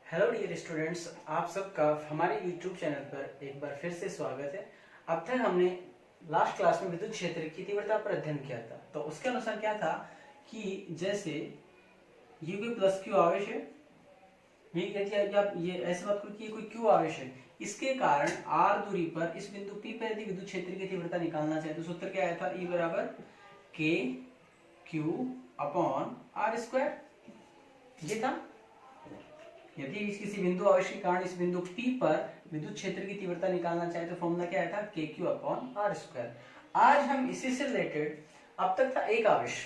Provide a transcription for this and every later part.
Hello dear students, आप सबका हमारे YouTube चैनल पर एक बार फिर से स्वागत है। अब तक हमने लास्ट क्लास में विद्युत क्षेत्र की तीव्रता पर अध्ययन किया था। तो उसके अनुसार क्या था कि जैसे ये प्लस क्यू आवेश है, यदि आप ये ऐसे बात करो कि ये कोई क्यू आवेश है, इसके कारण r दूरी पर इस बिंदु P पर यदि विद्युत क्षेत्र की तीव्रता निकालना चाहे तो सूत्र क्या आया था? E बराबर k q upon r square. ये था यदि किसी बिंदु आवेश के कारण इस बिंदु P पर विद्युत क्षेत्र की तीव्रता निकालना चाहे तो फॉर्मूला क्या आया था? के क्यू अपॉन आर स्क्वायर। आज हम इसी से रिलेटेड, अब तक था एक आवेश,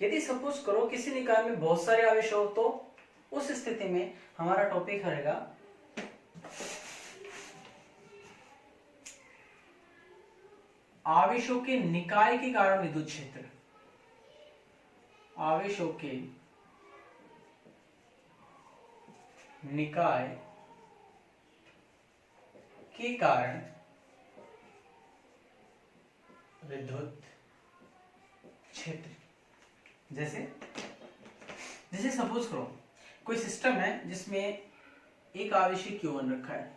यदि सपोज करो किसी निकाय में बहुत सारे आवेश हो तो उस स्थिति में हमारा टॉपिक रहेगा आवेशों के निकाय के कारण विद्युत क्षेत्र। आवेशों के निकाय के कारण विद्युत क्षेत्र। जैसे सपोज करो कोई सिस्टम है जिसमें एक आवेश Q1 रखा है,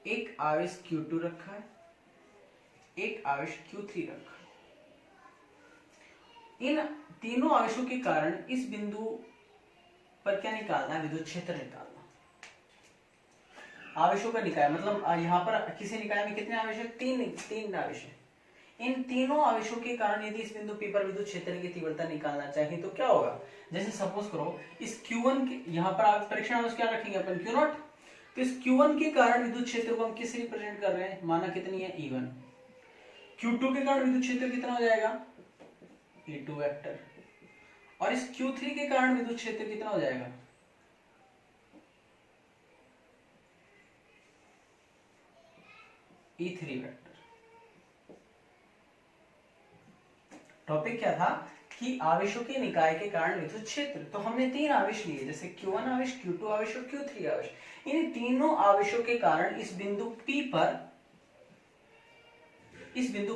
एक आवेश Q2 रखा है, एक आवेश Q3 रखा है। इन तीनों आवेशों के कारण इस बिंदु पर क्या निकालना है? विद्युत क्षेत्र निकालना। आवेशों का निकाय मतलब यहाँ पर किसी निकाय में कितने आवेश है? तीन आवेश है। इन तीनों आवेशों के कारण यदि इस बिंदु P पर विद्युत क्षेत्र की तीव्रता निकालना चाहिए तो क्या होगा? जैसे सपोज करो इस Q1 के यहाँ पर परीक्षण आवेश क्या रखेंगे अपन? Q0। तो इस Q1 के कारण विद्युत क्षेत्र को हम किससे रिप्रेजेंट कर रहे हैं? माना कितनी है? E1। Q2 के कारण विद्युत क्षेत्र कितना हो जाएगा? E2 vector. और इस Q3 के कारण विद्युत क्षेत्र कितना हो जाएगा? E3 vector. टॉपिक क्या था कि आवेशों के निकाय के कारण विद्युत क्षेत्र। तो हमने तीन आवेश लिए, जैसे Q1 आवेश, Q2 आवेश और Q3 आवेश। इन तीनों आवेशों के कारण इस बिंदु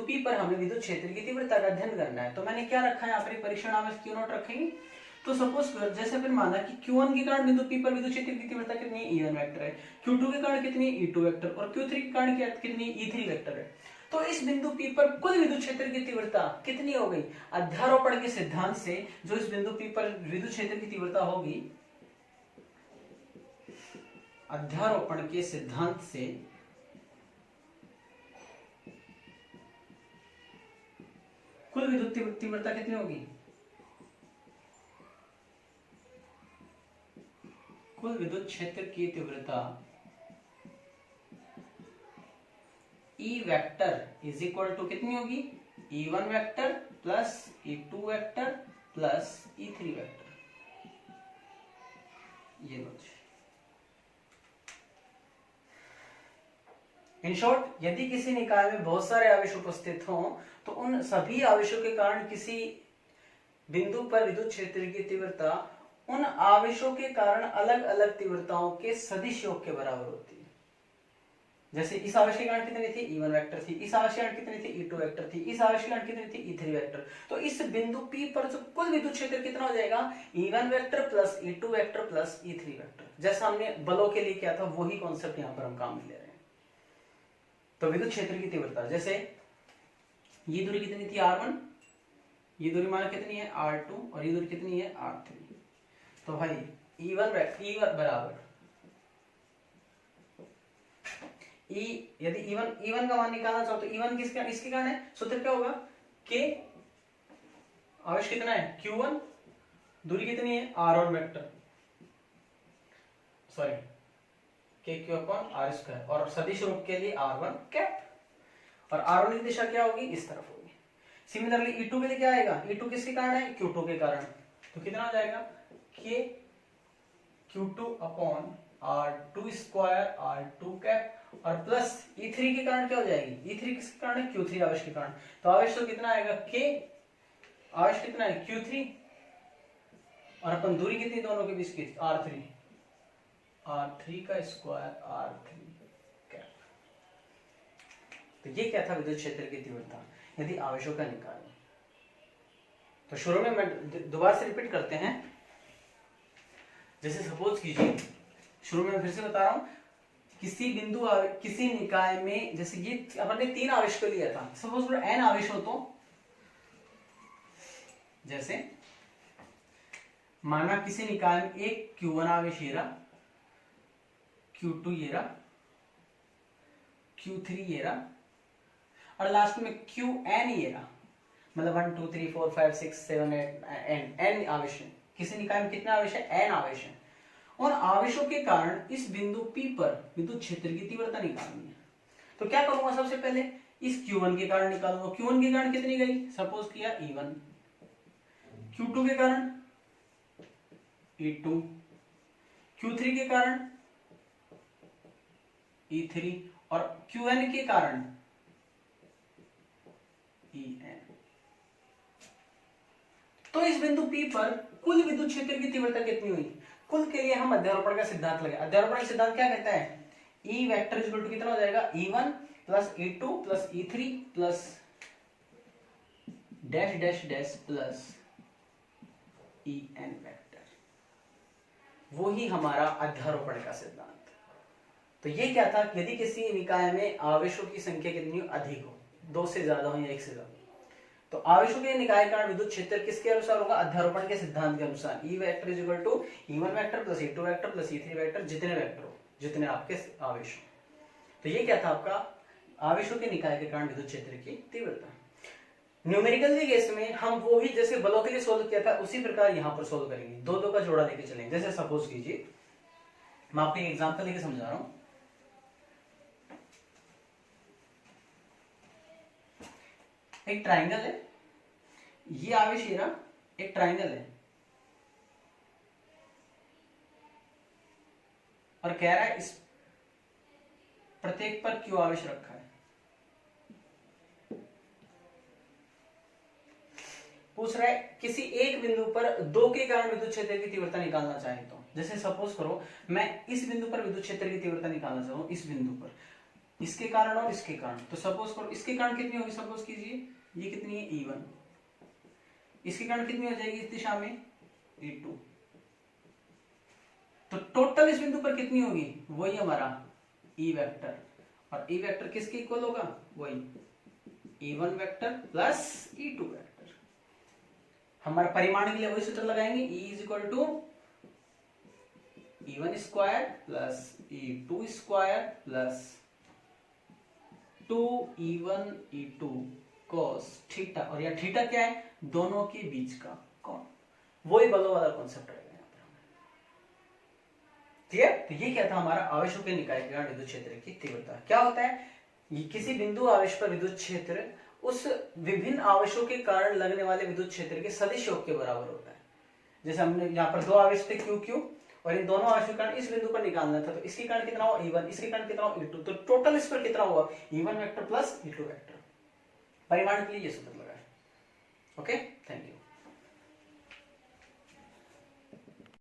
P पर हमें विद्युत क्षेत्र की तीव्रता का अध्ययन करना है। तो मैंने क्या रखा है यहाँ पर? परीक्षण आवेश Q0 रखेंगे। तो सपोज कर जैसे अपन माना कि Q1 के कारण बिंदु P पर विद्युत क्षेत्र की तीव्रता कितनी है? E1 वेक्टर है। Q2 के कारण कितनी है? E2 vector. और Q3 के कारण कितनी है? E3 वेक्टर है। तो इस बिंदु P पर कुल विद्युत क्षेत्र की तीव्रता कितनी हो गई? अध्यारोपण के सिद्धांत से जो इस बिंदु P पर विद्युत क्षेत्र की तीव्रता होगी, अध्यारोपण के सिद्धांत से कुल विद्युत तीव्रता कितनी होगी? कुल विद्युत क्षेत्र की तीव्रता E vector is equal to कितनी होगी? E1 vector plus E2 vector plus E3 vector. ये लो। इन शॉर्ट, यदि किसी निकाय में बहुत सारे आवेश उपस्थित हों तो उन सभी आवेशों के कारण किसी बिंदु पर विद्युत क्षेत्र की तीव्रता उन आवेशों के कारण अलग अलग तीव्रताओं के सदिश योग के बराबर होती है। जैसे इस आवेश के कारण कितनी थी? E1 वेक्टर थी। इस आवेश के कारण कितनी थी? E2 वेक्टर थी। इस आवेश के कारण कितनी थी? E3 vector. तो इस बिंदु P पर जो कुल विद्युत क्षेत्र कितना हो जाएगा? E1 vector plus E2 vector plus E3 vector. जैसा हमने बलों के लिए किया था वही कॉन्सेप्ट यहाँ पर हम काम में ले रहे हैं। तो विद्युत क्षेत्र की तीव्रता, जैसे ये दूरी कितनी थी? R1, ये दूरी माना कितनी है? R2, और ये दूरी कितनी है? R3। तो भाई E1 बराबर यदि E1 का मान निकालना चाहो तो E1 इसके कारण है, सूत्र क्या होगा? K आवेश कितना है? Q1, दूरी कितनी है? R1 vector, sorry KQ upon R square, और सदिश रूप के लिए R1 कैप। और R1 की दिशा क्या होगी? इस तरफ होगी। सिमिलरली E2 के लिए क्या आएगा? E2 किसके कारण है? Q2 के कारण। तो कितना हो जाएगा? K Q2 upon R2 square R2 cap, और प्लस E3 के कारण क्या हो जाएगी? E3 किसके कारण है? Q3 आवेश के कारण। तो आवेश तो कितना आएगा? K, आवेश कितना है? Q3, और अपन दूरी कितनी दोनों के बीच की? R3 का स्क्वायर R3 कैप। तो ये क्या था? विद्युत क्षेत्र की तीव्रता यदि आवेशों का निकाय। तो शुरू में मैं दोबारा से रिपीट करते हैं। जैसे सपोज कीजिए शुरू में फिर से बता रहा हूं, किसी निकाय में, जैसे ये अपन ने 3 आवेश को लिया था, सपोज n आवेश हो तो, जैसे माना किसी निकाय में एक Q1 आवेश ये रहा, Q2 ये रहा, Q3 ये रहा, और लास्ट में Qn ये रहा, मतलब 1 2 3 4 5 6 7 8 n आवेश है। किसी निकाय में कितने आवेश है? n आवेश है। और आवेशों के कारण इस बिंदु P पर विद्युत क्षेत्र की तीव्रता निकालनी है। तो क्या करूंगा, सबसे पहले इस Q1 के कारण निकालूंगा। Q1 के कारण कितनी गई, सपोज किया E1, Q2 के कारण E2, Q3 के कारण E3 और Qn के कारण En। तो इस बिंदु P पर कुल विद्युत क्षेत्र की तीव्रता कितनी हुई? कुल के लिए हम अध्यारोपण का सिद्धांत लगे। अध्यारोपण का सिद्धांत क्या कहता है? E वेक्टर इक्वल टू कितना हो जाएगा, E1 plus E2 plus E3 plus dash dash dash plus En vector. वो ही हमारा अध्यारोपण का सिद्धांत। तो ये क्या था, यदि किसी निकाय में आवेशों की संख्या कितनी अधिक हो, 2 से ज्यादा हो या 1 से ज्यादा, तो आवेशों के निकाय कारण विद्युत क्षेत्र किसके अनुसार होगा? अध्यारोपण के सिद्धांत के अनुसार। E vector is equal to E1 vector plus E2 vector plus E3 vector, जितने वेक्टर हो, जितने आपके आवेश हो। तो ये क्या था आपका आवेशों के निकाय के कारण विद्युत क्षेत्र की तीव्रता। न्यूमेरिकल के केस में हम वो ही जैसे बलों के लिए सोल्व किया था उसी प्रकार यहां पर सोल्व करेंगे। 2 का जोड़ा लेके चलेंगे। जैसे सपोज कीजिए, मैं आपको एक एग्जांपल लेके समझा रहा हूं। एक ट्राइंगल है, ये आवेश ये रहा, एक ट्राइंगल है और कह रहा है इस प्रत्येक पर Q आवेश रखा है। पूछ रहा है किसी एक बिंदु पर 2 के कारण विद्युत क्षेत्र की तीव्रता निकालना चाहे तो, जैसे सपोज करो मैं इस बिंदु पर विद्युत क्षेत्र की तीव्रता निकालना चाहूं, इस बिंदु पर, इसके कारण और इसके कारण। तो सपोज करो इसके कारण कितनी होगी, सपोज कीजिए ये कितनी है E1, इसके कारण कितनी हो जाएगी इस दिशा में E2। तो टोटल इस बिंदु पर कितनी होगी, वही हमारा E वेक्टर, और E वेक्टर किसके इक्वल होगा, वही E1 vector plus E2 vector. हमारे परिमाण के लिए वही सूत्र लगाएंगे, E is equal to E1 square plus E2 square plus 2E1 E2 cos theta, और यह थीटा क्या है, दोनों के बीच का कोण। वही बलों वाला कॉन्सेप्ट रहेगा यहाँ पर। ठीक है, तो ये क्या था हमारा आवेशों के निकाय के कारण विद्युत क्षेत्र की तीव्रता। क्या होता है, किसी बिंदु आवेश पर विद्युत क्षेत्र उस विभिन्न आवेशों के कारण लगने वाले विद्युत क्षेत्र के सदिश योग के बराबर होता है। जैसे हमने यहाँ पर 2 आवेश थे Q Q, और इन दोनों आवेशों के कारण इस बिंदु पर निकालना था, तो इसके कारण कितना हुआ E1, इसके कारण कितना हुआ E2, तो टोटल इस पर कितना हुआ E1 vector plus E2 vector. परिमाण के लिए ये सूत्र लगा है। Okay, thank you.